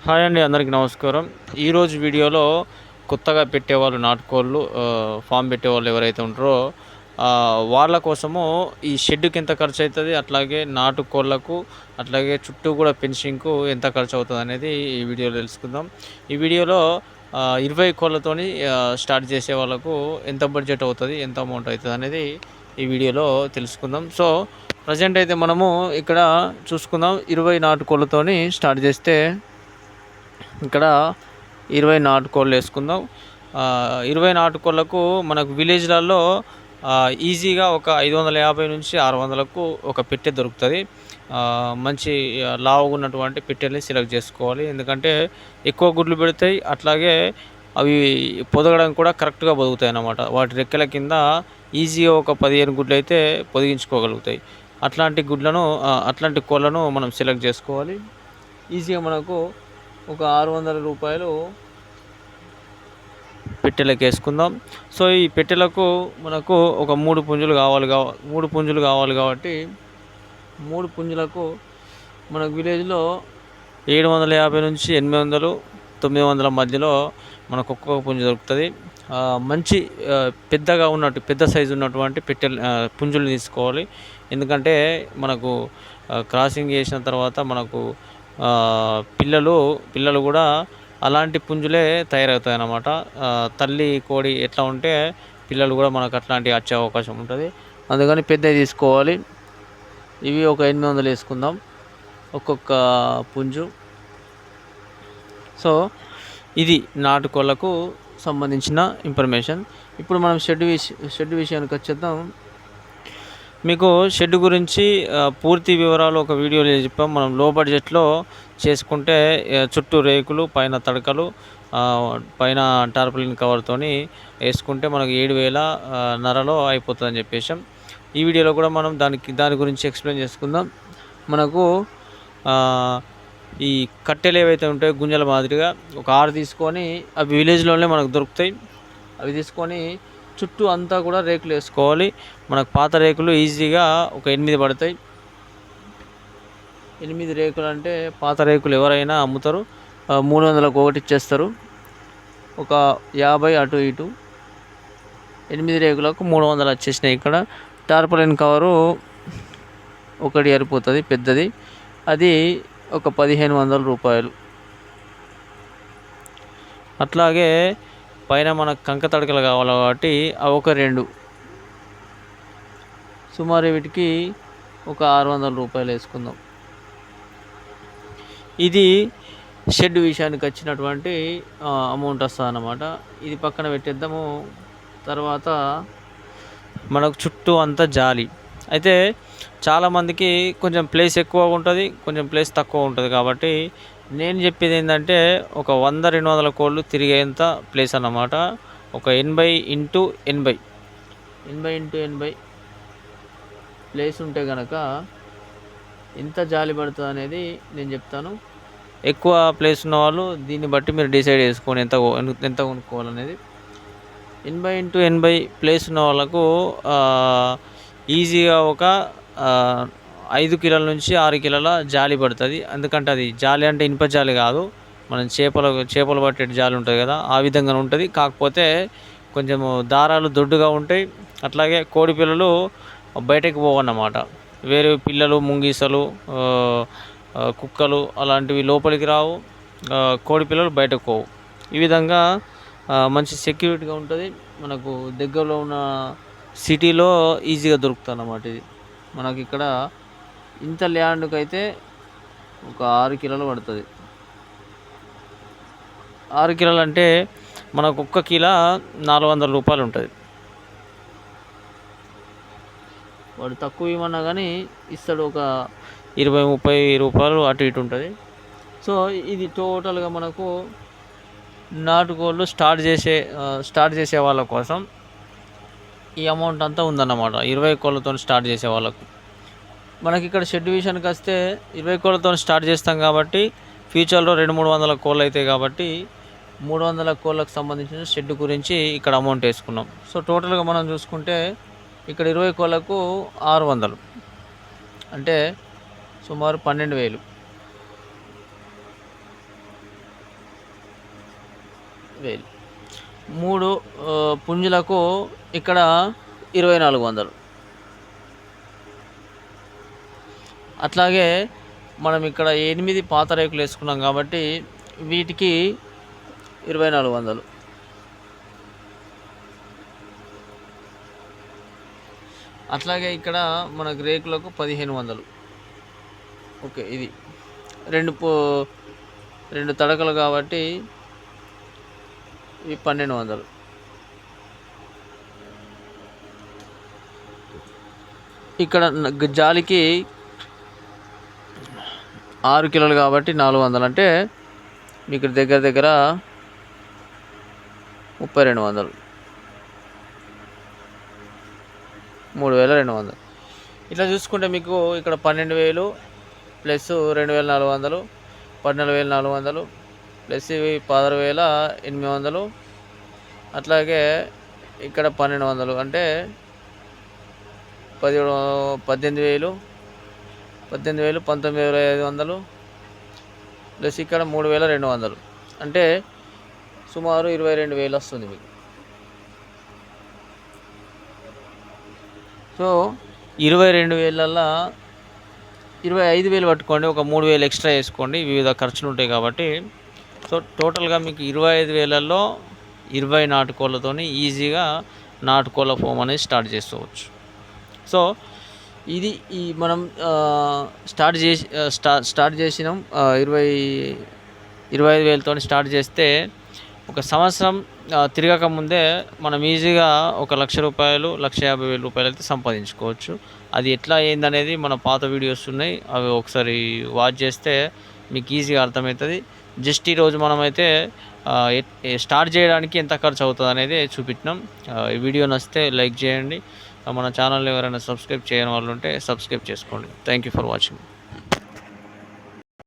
Hi అండి, అందరికీ నమస్కారం. ఈరోజు వీడియోలో కొత్తగా పెట్టేవాళ్ళు నాటుకోళ్ళు ఫామ్ పెట్టేవాళ్ళు ఎవరైతే ఉంటారో వాళ్ళ కోసము ఈ షెడ్‌కి ఎంత ఖర్చు అవుతుంది, అట్లాగే నాటుకోళ్ళకు, అట్లాగే చుట్టూ కూడా ఫెన్సింగ్‌కు ఎంత ఖర్చు అవుతుంది అనేది ఈ వీడియోలో తెలుసుకుందాం. ఈ వీడియోలో 20 కోళ్ళతోని స్టార్ట్ చేసే వాళ్ళకు ఎంత బడ్జెట్ అవుతుంది, ఎంత అమౌంట్ అవుతుంది అనేది ఈ వీడియోలో తెలుసుకుందాం. సో ప్రజెంట్ అయితే మనము ఇక్కడ చూసుకుందాం. 20 నాటుకోళ్ళతోని స్టార్ట్ చేస్తే ఇక్కడ 20 నాటుకోళ్ళు వేసుకుందాం. 20 నాటుకోళ్ళకు మనకు విలేజ్లలో ఈజీగా ఒక 550-600కు ఒక పెట్టె దొరుకుతుంది. మంచి లావుగా ఉన్నటువంటి పెట్టెల్ని సెలెక్ట్ చేసుకోవాలి, ఎందుకంటే ఎక్కువ గుడ్లు పెడతాయి, అట్లాగే అవి పొదగడం కూడా కరెక్ట్గా పొదుగుతాయి అన్నమాట. వాటి రెక్కల కింద ఈజీగా ఒక 15 గుడ్లు అయితే పొదిగించుకోగలుగుతాయి. అట్లాంటి కోళ్ళను మనం సెలెక్ట్ చేసుకోవాలి. ఈజీగా మనకు ఒక రూ. 600 పెట్టెలకు వేసుకుందాం. సో ఈ పెట్టెలకు మనకు ఒక 3 పుంజులు కావాలి కాబట్టి 3 పుంజులకు మనకు విలేజ్లో 750-800, 900 మధ్యలో మనకు ఒక్కొక్క పుంజు దొరుకుతుంది. మంచి పెద్ద సైజు ఉన్నటువంటి పుంజులు తీసుకోవాలి, ఎందుకంటే మనకు క్రాసింగ్ చేసిన తర్వాత మనకు పిల్లలు కూడా అలాంటి పుంజులే తయారవుతాయి అన్నమాట. తల్లి కోడి ఎట్లా ఉంటే పిల్లలు కూడా మనకు అట్లాంటివి వచ్చే అవకాశం ఉంటుంది, అందుకని పెద్దవి తీసుకోవాలి. ఇవి ఒక 800 వేసుకుందాం ఒక్కొక్క పుంజు. సో ఇది నాటుకోళ్ళకు సంబంధించిన ఇన్ఫర్మేషన్. ఇప్పుడు మనం షెడ్ విషయానికి వచ్చేద్దాం. మీకు షెడ్ గురించి పూర్తి వివరాలు ఒక వీడియోలో చెప్పాం. మనం లో బడ్జెట్లో చేసుకుంటే చుట్టూ రేకులు, పైన తడకలు, పైన టార్పాలిన్ కవర్తోని వేసుకుంటే మనకు 7,500లో అయిపోతుందని చెప్పేసాం. ఈ వీడియోలో కూడా మనం దాని గురించి ఎక్స్ప్లెయిన్ చేసుకుందాం. మనకు ఈ కట్టెలు ఏవైతే ఉంటాయో గుంజల మాదిరిగా ఒక 6 తీసుకొని, అవి విలేజ్లోనే మనకు దొరుకుతాయి. అవి తీసుకొని చుట్టూ అంతా కూడా రేకులు వేసుకోవాలి. మనకు పాత రేకులు ఈజీగా ఒక 8 పడతాయి. 8 రేకులు అంటే పాత రేకులు ఎవరైనా అమ్ముతారు, 300కు ఒకటి ఇచ్చేస్తారు. ఒక 50 అటు ఇటు 8 రేకులకు 300 వచ్చేసినాయి. ఇక్కడ టార్పాలిన్ కవరు ఒకటి సరిపోతుంది పెద్దది, అది ఒక 1,500 రూపాయలు. అట్లాగే పైన మనకు కంక తడకలు కావాలి కాబట్టి అవి ఒక 2, సుమారు వీటికి ఒక 600 రూపాయలు వేసుకుందాం. ఇది షెడ్ విషయానికి వచ్చినటువంటి అమౌంట్ వస్తుంది అన్నమాట. ఇది పక్కన పెట్టేద్దాము. తర్వాత మనకు చుట్టూ అంతా జాలి అయితే చాలామందికి కొంచెం ప్లేస్ ఎక్కువ ఉంటుంది, కొంచెం ప్లేస్ తక్కువ ఉంటుంది. కాబట్టి నేను చెప్పేది ఏంటంటే ఒక 100-200 కోళ్ళు తిరిగేంత ప్లేస్ అన్నమాట. ఒక 80x80 ప్లేస్ ఉంటే కనుక ఎంత జాలి పడుతుంది అనేది నేను చెప్తాను. ఎక్కువ ప్లేస్ ఉన్న వాళ్ళు దీన్ని బట్టి మీరు డిసైడ్ చేసుకొని ఎంత కొనుక్కోవాలనేది. 80x80 ప్లేస్ ఉన్న వాళ్ళకు ఈజీగా ఒక 5 కిలోల నుంచి 6 కిలోల జాలి పడుతుంది. ఎందుకంటే అది జాలి అంటే ఇనుప జాలి కాదు, మనం చేపలు పట్టే జాలి ఉంటుంది కదా, ఆ విధంగా ఉంటుంది. కాకపోతే కొంచెం దారాలు దొడ్డుగా ఉంటాయి. అట్లాగే కోడి పిల్లలు బయటకు పోవన్నమాట. వేరే పిల్లలు, ముంగీసలు, కుక్కలు అలాంటివి లోపలికి రావు, కోడి పిల్లలు బయటకు పోవు. ఈ విధంగా మంచి సెక్యూరిటీగా ఉంటుంది. మనకు దగ్గరలో ఉన్న సిటీలో ఈజీగా దొరుకుతుంది అన్నమాట. ఇది మనకి ఇక్కడ ఇంత ల్యాండ్కి అయితే ఒక 6 కిలోలు పడుతుంది. 6 కిలోలు అంటే మనకు ఒక్క కిలో 400 రూపాయలు ఉంటుంది. వాడు తక్కువ ఇవ్వమన్నా కానీ ఇస్తాడు, ఒక 20-30 రూపాయలు అటు ఇటు ఉంటుంది. సో ఇది టోటల్గా మనకు నాటుకోళ్ళు స్టార్ట్ చేసే వాళ్ళ కోసం ఈ అమౌంట్ అంతా ఉందన్నమాట. 20 కోళ్ళతో స్టార్ట్ చేసే వాళ్ళకు. మనకి ఇక్కడ షెడ్ విషయానికి వస్తే 20 కోళ్ళతో స్టార్ట్ చేస్తాం కాబట్టి ఫ్యూచర్లో 200-300 కోళ్ళు అవుతాయి. కాబట్టి 300 కోళ్ళకు సంబంధించిన షెడ్ గురించి ఇక్కడ అమౌంట్ వేసుకున్నాం. సో టోటల్గా మనం చూసుకుంటే ఇక్కడ 20 కోళ్ళకు 600 అంటే సుమారు 12,000. వేలు. 3 పుంజులకు ఇక్కడ 2400. అట్లాగే మనం ఇక్కడ 8 పాత రేకులు వేసుకున్నాం కాబట్టి వీటికి 2400. అట్లాగే ఇక్కడ మనకు రేకులకు 1500. ఓకే, ఇది 2 తడకలు కాబట్టి ఇవి 1200. ఇక్కడ జాలికి 6 కిలోలు కాబట్టి 400, అంటే మీకు దగ్గర 3200. 3200. ఇట్లా చూసుకుంటే మీకు ఇక్కడ 12,000 ప్లస్ 2400, 14,400 ప్లస్ ఇవి 16,800, అట్లాగే ఇక్కడ 1200, అంటే 18,000, 19,500 ప్లస్ ఇక్కడ 3,200, అంటే సుమారు 22,000 వస్తుంది మీకు. సో 22,000ల్లో 25,000 పట్టుకోండి, ఒక 3,000 ఎక్స్ట్రా వేసుకోండి, వివిధ ఖర్చులు ఉంటాయి కాబట్టి. సో టోటల్గా మీకు 25,000ల్లో 20 నాటుకోళ్ళతో ఈజీగా నాటుకోళ్ళ ఫామ్ అనేది స్టార్ట్ చేసుకోవచ్చు. సో ఇది మనం స్టార్ట్ చేసినాం 25,000తో స్టార్ట్ చేస్తే ఒక సంవత్సరం తిరగక ముందే మనం ఈజీగా ఒక ₹1,00,000, ₹1,50,000 అయితే సంపాదించుకోవచ్చు. అది ఎట్లా అయిందనేది మన పాత వీడియోస్ ఉన్నాయి, అవి ఒకసారి వాచ్ చేస్తే మీకు ఈజీగా అర్థమవుతుంది. జస్ట్ ఈరోజు మనమైతే స్టార్ట్ చేయడానికి ఎంత ఖర్చు అవుతుంది అనేది చూపించినాం. ఈ వీడియో నచ్చితే లైక్ చేయండి. మన ఛానల్ ఎవరైనా సబ్స్క్రైబ్ చేయని వాళ్ళు ఉంటే సబ్స్క్రైబ్ చేసుకోండి. Thank you for watching.